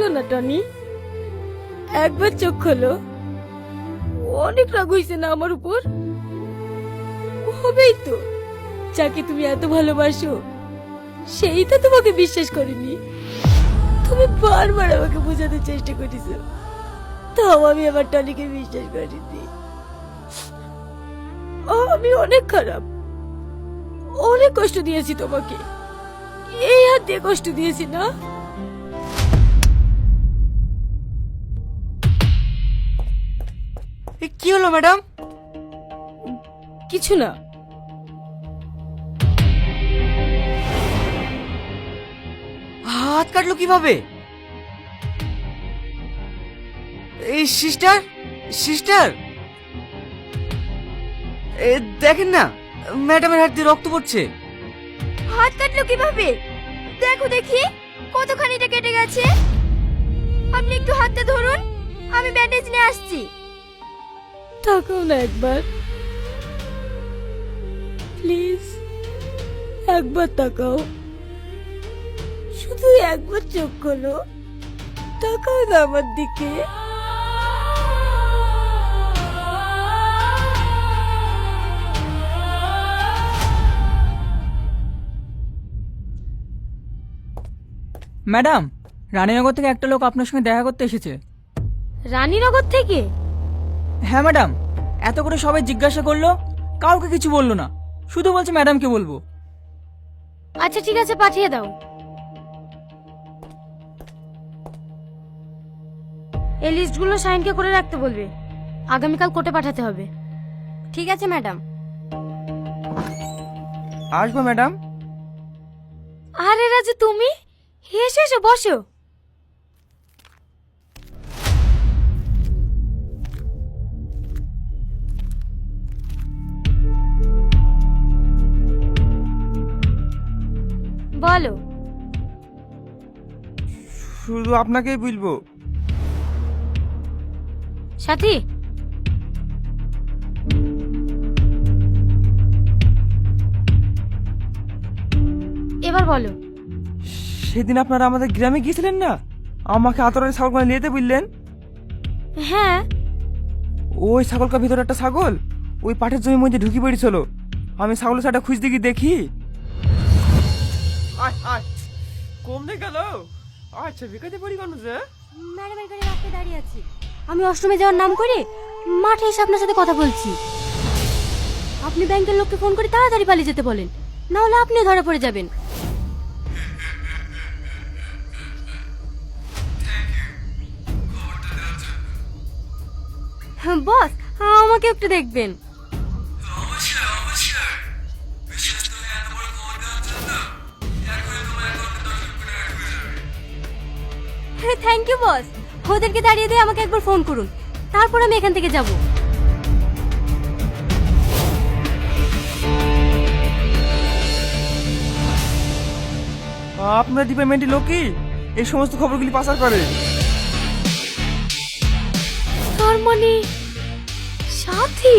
খোলো না টনি, একবার চোখ খোলো। অনেক রাগ হয়েছে না আমার উপর? হবেই তো, যাকে তুমি এত ভালোবাসো সেই তো তোমাকে বিশ্বাস করেনি। তুমি বারবার আমাকে বোঝাতে চেষ্টা করেছো, তাও আমি আবার টনিকে বিশ্বাস করিনি। আমি অনেক খারাপ, অনেক কষ্ট দিয়েছি তোমাকে, এই হাত দিয়ে কষ্ট দিয়েছি না? কি হলো ম্যাডাম? কিছু না। হাত কাটলো কিভাবে? এই সিস্টার, সিস্টার দেখেন না, ম্যাডামের হাত দিয়ে রক্ত পড়ছে। হাত কাটলো কিভাবে? দেখো দেখি কতখানিটা কেটে গেছে। আপনি একটু হাতটা ধরুন, আমি ব্যান্ডেজ নিয়ে আসছি। তাকাও না একবার, প্লিজ একবার তাকাও, শুধু একবার চোখ খোলো, তাকাও না আমার দিকে। ম্যাডাম, রানীনগর থেকে একটা লোক আপনার সঙ্গে দেখা করতে এসেছে। রানীনগর থেকে? হ্যাঁ ম্যাডাম, এত করে সবাই জিজ্ঞাসা করলো, কাউকে কিছু বললো না, শুধু বলছে ম্যাডামকে বলবো। আচ্ছা ঠিক আছে, পাঠিয়ে দাও। এই লিস্টগুলো সাইনকে করে রাখতে বলবে, আগামীকাল কোর্টে পাঠাতে হবে। ঠিক আছে ম্যাডাম। আসবো ম্যাডাম। আরে রাজু, তুমি এসো এসো, বসো। বলো। শুধু আপনাকেই বলবো। সাথী, এবার বলো। সেদিন আপনারা আমাদের গ্রামে গিয়েছিলেন না, আমাকে আতরের ছাগল নিয়ে যেতে বললেন। হ্যাঁ, ওই ছাগলটার ভিতরে একটা ছাগল ওই পাটের জমির মধ্যে ঢুকি পড়েছিল। আমি ছাগলের সাটা খুঁজতে গিয়ে দেখি। কমনে গেল। আচ্ছা বিকাতে পড়ি কেন যে? ম্যাডামের গাড়ি রাস্তায় দাঁড়িয়ে আছি, আমি অষ্টমে যাওয়ার নাম করে মাঠে এসে আপনার সাথে কথা বলছি। আপনি ব্যাংকের লোককে ফোন করে তাড়াতাড়ি পালিয়ে যেতে বলেন, না হলে আপনিও ধরা পড়ে যাবেন। বস, আমাকে একটু দেখবেন। থ্যাংক ইউ বস, ওদেরকে দাঁড়িয়ে দিয়ে আমাকে একবার ফোন করুন, তারপর আমি এখান থেকে যাব। আপনার ডিপার্টমেন্টের লোকই এই সমস্ত খবরগুলি পাচার করে। তার মানে সাথী?